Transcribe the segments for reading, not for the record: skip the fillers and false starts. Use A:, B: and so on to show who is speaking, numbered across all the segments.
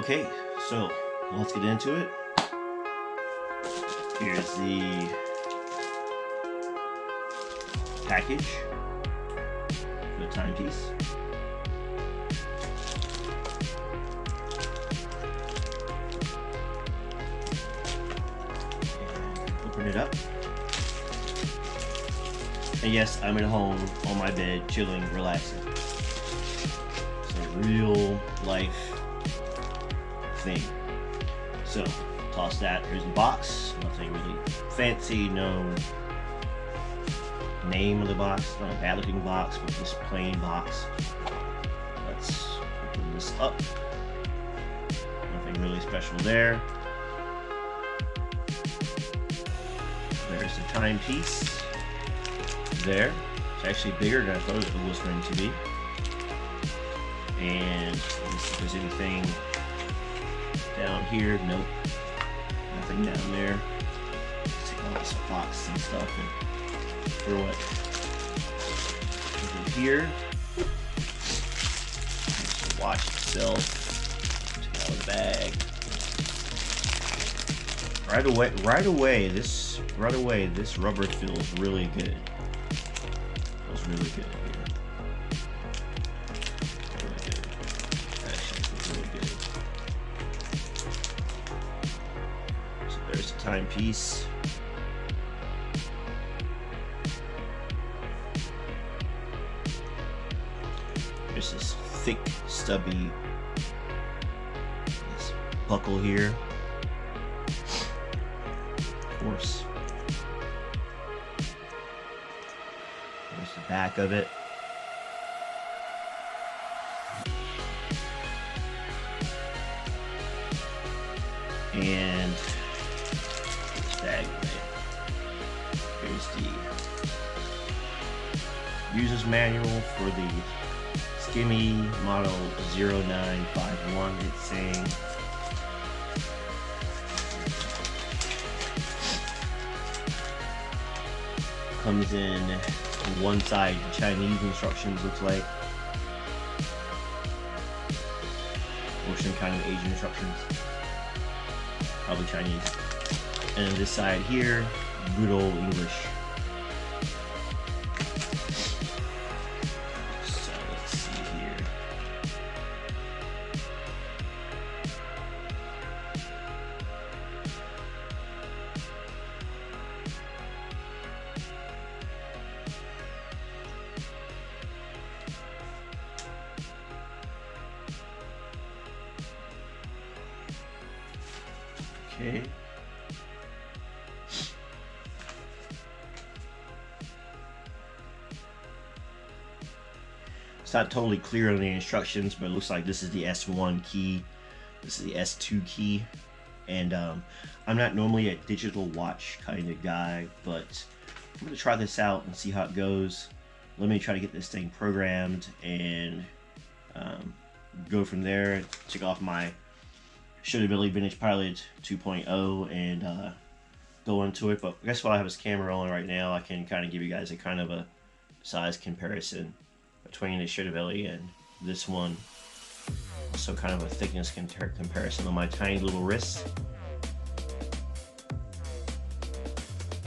A: Okay, so let's get into it. Here's the package for the timepiece. And open it up. And yes, I'm at home on my bed, chilling, relaxing. It's a real life thing. So, toss that. Here's the box. Nothing really fancy, no name of the box, not a bad looking box, but just plain box. Let's open this up. Nothing really special there. There's the timepiece. There. It's actually bigger than I thought it was going to be. And let's see if there's anything down here. Nope. Nothing down there. Let's take all this box and stuff and throw it over here. There's the watch itself. Take out the bag. Right away, this rubber feels really good. Feels really good here. Really good. Actually, feels really good. So there's the timepiece. There's this thick, stubby buckle here. Of course. There's the back of it. And this bag of it. Here's the user's manual for the Skimmy model 0951. It's saying comes in one side Chinese instructions, looks like, or some kind of Asian instructions, probably Chinese, and this side here good old English. So let's see here. Okay. It's not totally clear on the instructions, but it looks like this is the S1 key. This is the S2 key. And I'm not normally a digital watch kind of guy, but I'm gonna try this out and see how it goes. Let me try to get this thing programmed and go from there. Check off my Shootability Vintage Pilot 2.0 and go into it. But I guess while I have this camera on right now, I can kind of give you guys a kind of a size comparison between the Shootability and this one. Also kind of a thickness comparison on my tiny little wrist.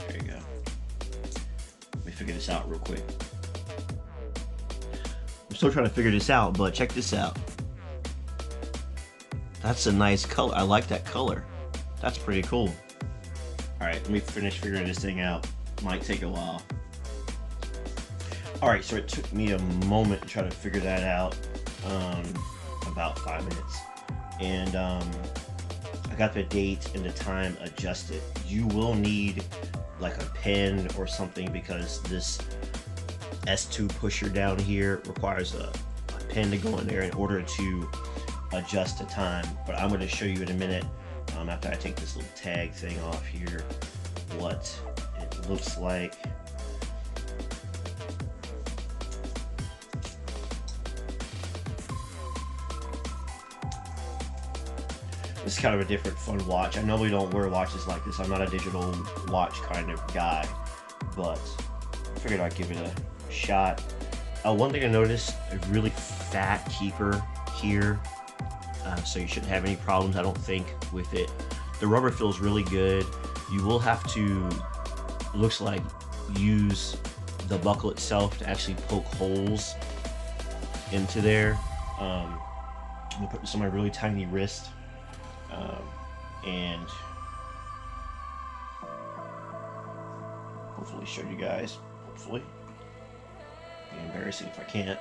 A: There you go. Let me figure this out real quick. I'm still trying to figure this out, but check this out. That's a nice color. I like that color. That's pretty cool. Alright, let me finish figuring this thing out. Might take a while. Alright, so it took me a moment to try to figure that out. About 5 minutes. And I got the date and the time adjusted. You will need like a pen or something because this S2 pusher down here requires a pen to go in there in order to adjust the time, but I'm going to show you in a minute after I take this little tag thing off here what it looks like. This is kind of a different fun watch. I normally don't wear watches like this. I'm not a digital watch kind of guy, but I figured I'd give it a shot. One thing I noticed, a really fat keeper here. so you shouldn't have any problems, I don't think, with it. The rubber feels really good. You will have to, looks like, use the buckle itself to actually poke holes into there. I'm gonna put this on my really tiny wrist, and hopefully show you guys. Hopefully, it'd be embarrassing if I can't.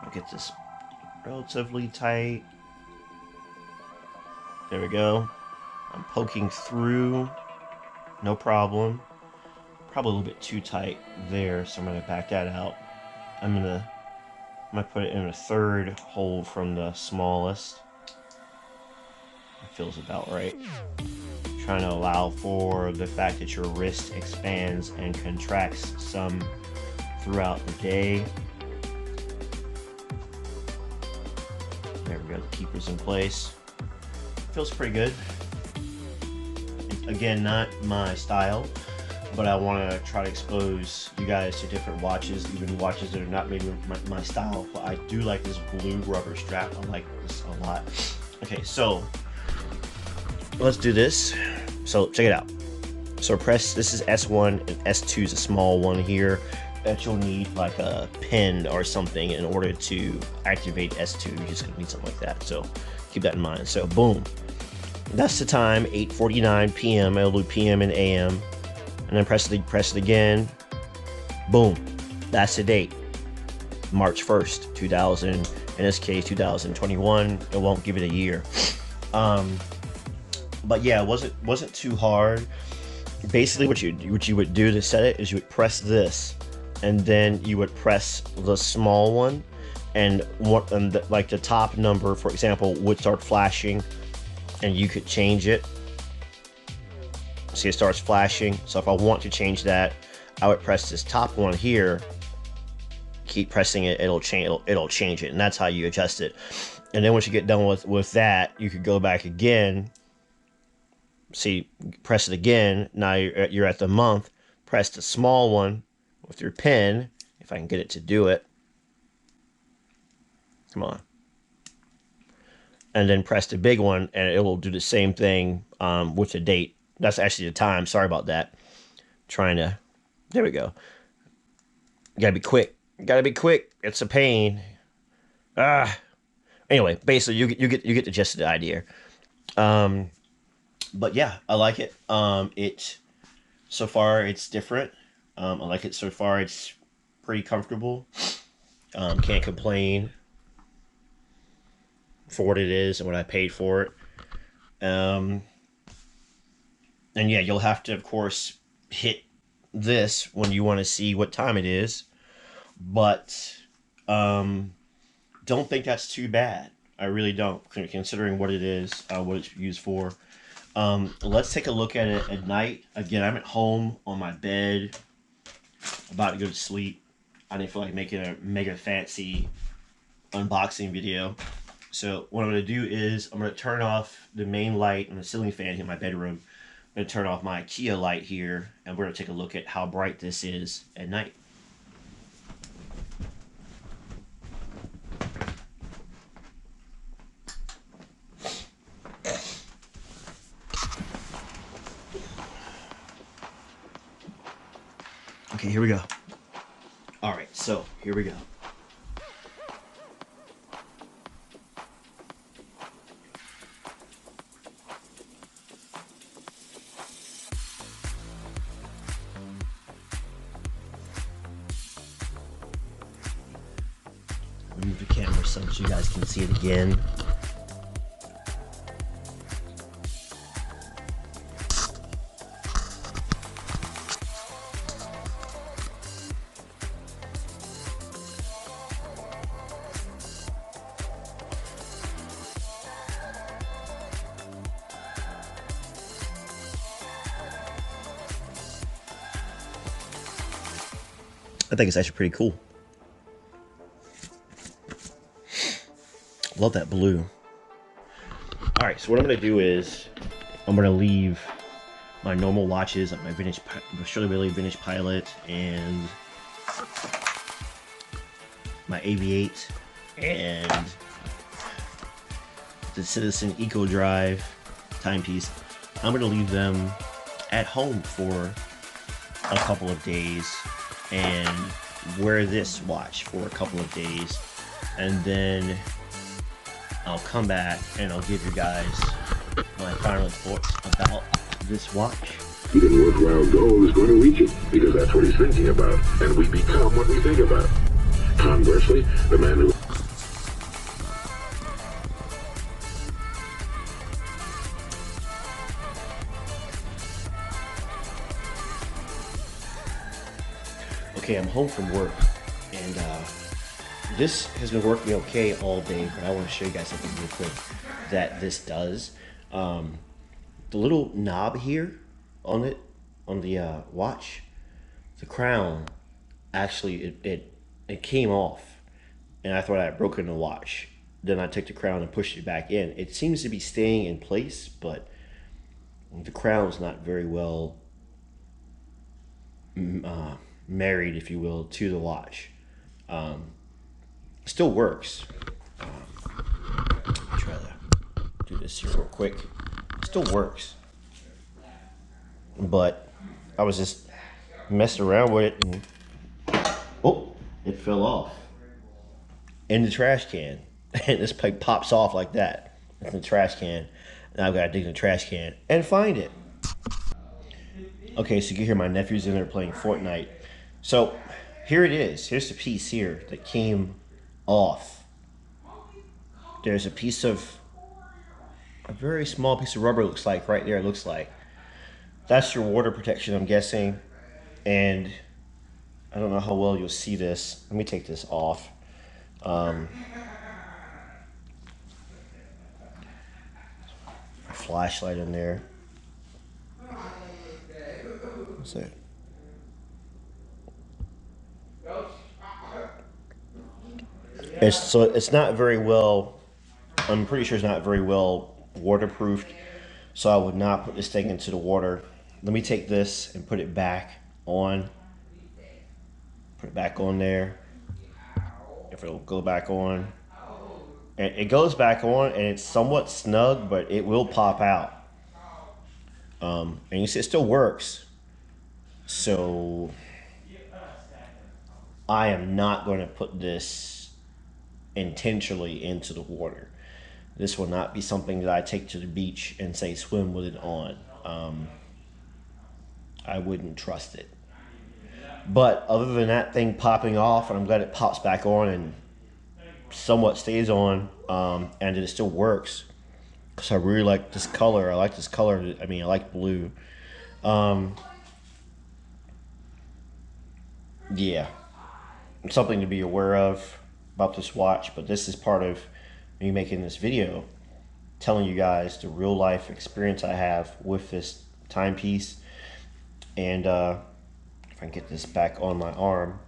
A: I'll get this relatively tight. There we go. I'm poking through, no problem. Probably a little bit too tight there, so I'm gonna back that out. I'm gonna put it in a third hole from the smallest. That feels about right. Trying to allow for the fact that your wrist expands and contracts some throughout the day. There we go, the keeper's in place. Feels pretty good. Again, not my style, but I want to try to expose you guys to different watches, even watches that are not maybe my style. But I do like this blue rubber strap. I like this a lot. Okay, so let's do this. So check it out. So press, this is S1 and S2 is a small one here that you'll need like a pin or something in order to activate S2. You're just gonna need something like that. So keep that in mind. So boom, that's the time, 8:49 p.m. It'll do PM and AM, and then press it again. Boom, that's the date, March 1st, 2000. In this case, 2021. It won't give it a year. But yeah, it wasn't too hard. Basically, what you would do to set it is you would press this, and then you would press the small one, and like the top number, for example, would start flashing, and you could change it. See, it starts flashing. So if I want to change that, I would press this top one here. Keep pressing it; it'll change it, and that's how you adjust it. And then once you get done with that, you could go back again. See, press it again. Now you're at the month. Press the small one with your pen, if I can get it to do it. Come on. And then press the big one, and it will do the same thing with the date. That's actually the time. Sorry about that. There we go. You gotta be quick. You gotta be quick. It's a pain. Anyway, basically, you get the gist of the idea. But yeah, I like it. So far it's different. I like it so far. It's pretty comfortable. Can't complain for what it is and what I paid for it. And yeah, you'll have to, of course, hit this when you want to see what time it is. But don't think that's too bad. I really don't, considering what it is, what it's used for. Let's take a look at it at night. Again, I'm at home on my bed, about to go to sleep. I didn't feel like making a mega fancy unboxing video. So what I'm going to do is I'm going to turn off the main light and the ceiling fan in my bedroom. I'm going to turn off my Kia light here, and we're going to take a look at how bright this is at night. Okay, here we go. All right, so here we go. Move the camera so that you guys can see it again. I think it's actually pretty cool. Love that blue. All right, so what I'm gonna do is I'm gonna leave my normal watches, like my Shirley Bailey Vintage Pilot and my AV8 and the Citizen Eco Drive timepiece, I'm gonna leave them at home for a couple of days and wear this watch for a couple of days, and then I'll come back and I'll give you guys my final thoughts about this watch.
B: Even worthwhile goal is going to reach it, because that's what he's thinking about, and we become what we think about. Conversely, the man who...
A: Okay, I'm home from work, and this has been working okay all day, but I want to show you guys something real quick that this does. The little knob here on it, on the watch, the crown, actually it came off, and I thought I had broken the watch. Then I took the crown and pushed it back in. It seems to be staying in place, but the crown's not very well married, if you will, to the watch. Still works. Try to do this here real quick. Still works, but I was just messing around with it, and oh, it fell off in the trash can. And this pipe pops off like that in the trash can. Now I've got to dig in the trash can and find it. Okay, so you can hear my nephews in there playing Fortnite. So here it is. Here's the piece here that came off. There's a piece of, a very small piece of rubber, looks like, right there. It looks like that's your water protection, I'm guessing. And I don't know how well you'll see this. Let me take this off. Flashlight in there. What's that? It's not very well, I'm pretty sure it's not very well waterproofed, so I would not put this thing into the water. Let me take this and put it back on. Put it back on there. If it'll go back on. And it goes back on, and it's somewhat snug, but it will pop out. And you see it still works. So I am not going to put this intentionally into the water. This will not be something that I take to the beach and say swim with it on. I wouldn't trust it. But other than that thing popping off, and I'm glad it pops back on and somewhat stays on, and it still works, because I really like this color. I like this color. I mean, I like blue. Yeah, something to be aware of about this watch. But this is part of me making this video, telling you guys the real life experience I have with this timepiece. And if I can get this back on my arm,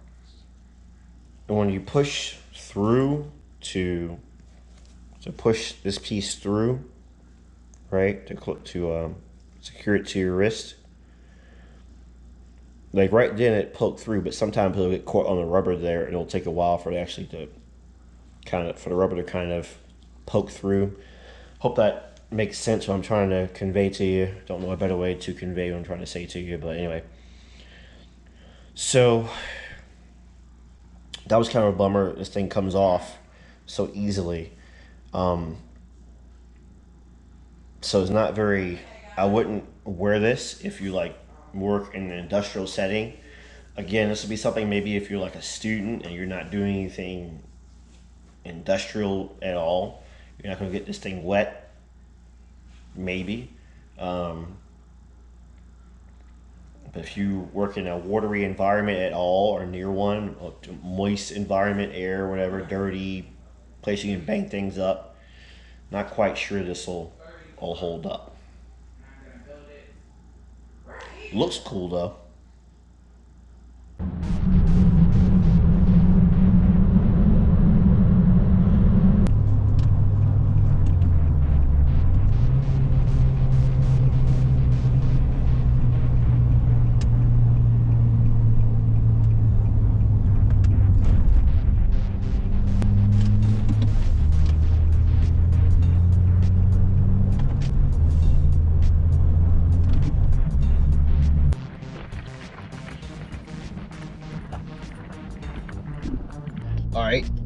A: and when you push through to push this piece through, right, to secure it to your wrist, like right then it poked through, but sometimes it'll get caught on the rubber there, and it'll take a while for it actually to for the rubber to kind of poke through. Hope that makes sense what I'm trying to convey to you. Don't know a better way to convey what I'm trying to say to you, but anyway. So that was kind of a bummer. This thing comes off so easily. So it's not very, I wouldn't wear this if you like work in an industrial setting. Again, this would be something maybe if you're like a student and you're not doing anything industrial at all. You're not going to get this thing wet, maybe. But if you work in a watery environment at all, or near one, or moist environment, air, whatever, dirty place you can bang things up, not quite sure this will all hold up. Looks cool though.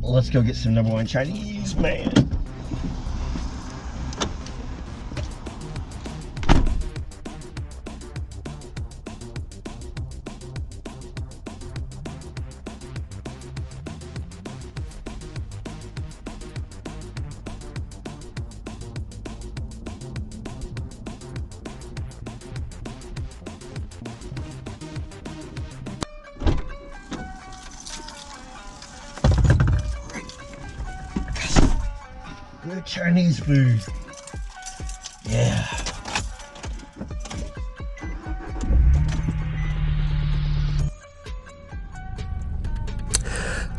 A: let's go get some #1 Chinese, man. Good Chinese food. Yeah.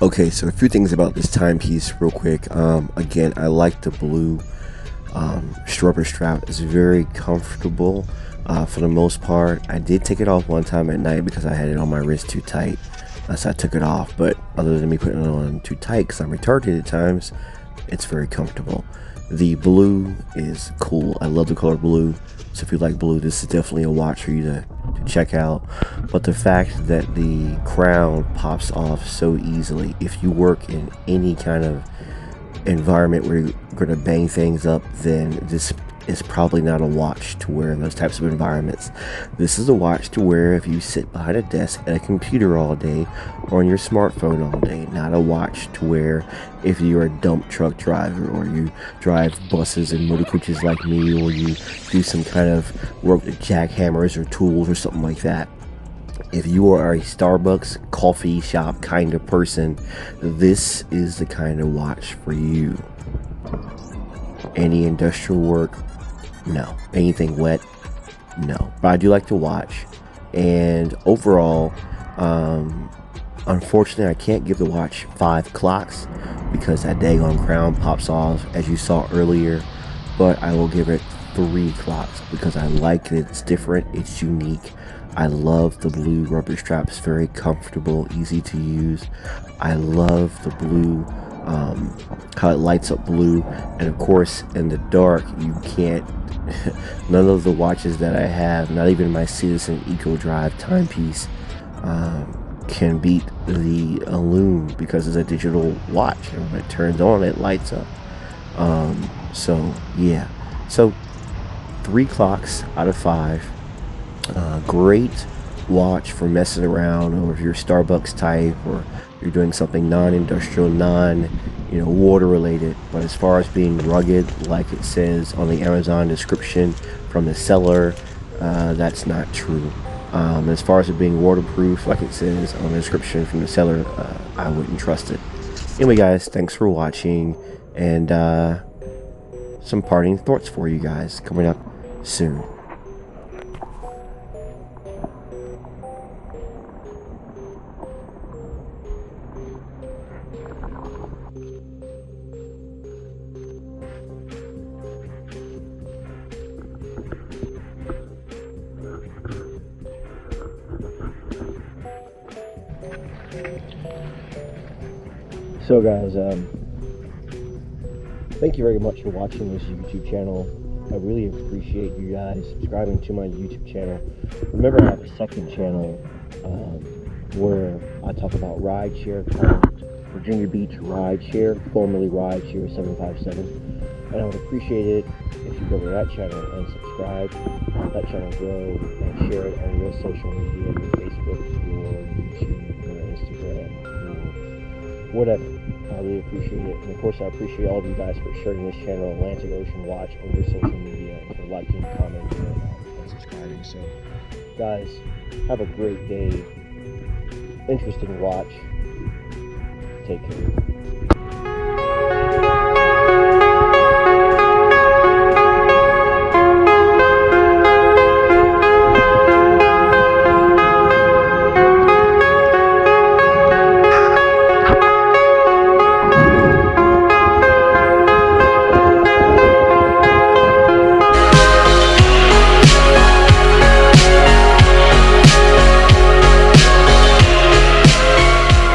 A: Okay, so a few things about this timepiece real quick. Again, I like the blue rubber strap. It's very comfortable for the most part. I did take it off one time at night because I had it on my wrist too tight. So I took it off, but other than me putting it on too tight because I'm retarded at times, it's very comfortable. The blue is cool. I love the color blue. So if you like blue, this is definitely a watch for you to check out. But the fact that the crown pops off so easily, if you work in any kind of environment where you're going to bang things up, then this is probably not a watch to wear in those types of environments. This is a watch to wear if you sit behind a desk at a computer all day or on your smartphone all day. Not a watch to wear if you're a dump truck driver or you drive buses and motor coaches like me, or you do some kind of work with jackhammers or tools or something like that. If you are a Starbucks coffee shop kind of person, this is the kind of watch for you. Any industrial work? No. Anything wet? No. But I do like to watch. And overall, unfortunately, I can't give the watch 5 clocks because that daggone crown pops off, as you saw earlier. But I will give it 3 clocks because I like it. It's different. It's unique. I love the blue rubber straps. Very comfortable, easy to use. I love the blue, how it lights up blue. And of course, in the dark, you can't, none of the watches that I have, not even my Citizen Eco Drive timepiece, can beat the Illume because it's a digital watch. And when it turns on, it lights up. So, yeah. So, 3 clocks out of 5. Great watch for messing around, or if you're Starbucks type, or you're doing something non-industrial, water related. But as far as being rugged, like it says on the Amazon description from the seller, that's not true. As far as it being waterproof, like it says on the description from the seller, I wouldn't trust it. Anyway, guys, thanks for watching, and some parting thoughts for you guys coming up soon. So guys, thank you very much for watching this YouTube channel. I really appreciate you guys subscribing to my YouTube channel. Remember, I have a second channel where I talk about rideshare called Virginia Beach Rideshare, formerly Rideshare 757. And I would appreciate it if you go to that channel and subscribe, let that channel grow, and share it on your social media, your Facebook, your YouTube, your Instagram, your whatever. I really appreciate it. And of course, I appreciate all of you guys for sharing this channel, Atlantic Ocean Watch, on your social media, and for liking, commenting, and subscribing. So, guys, have a great day. Interesting watch. Take care.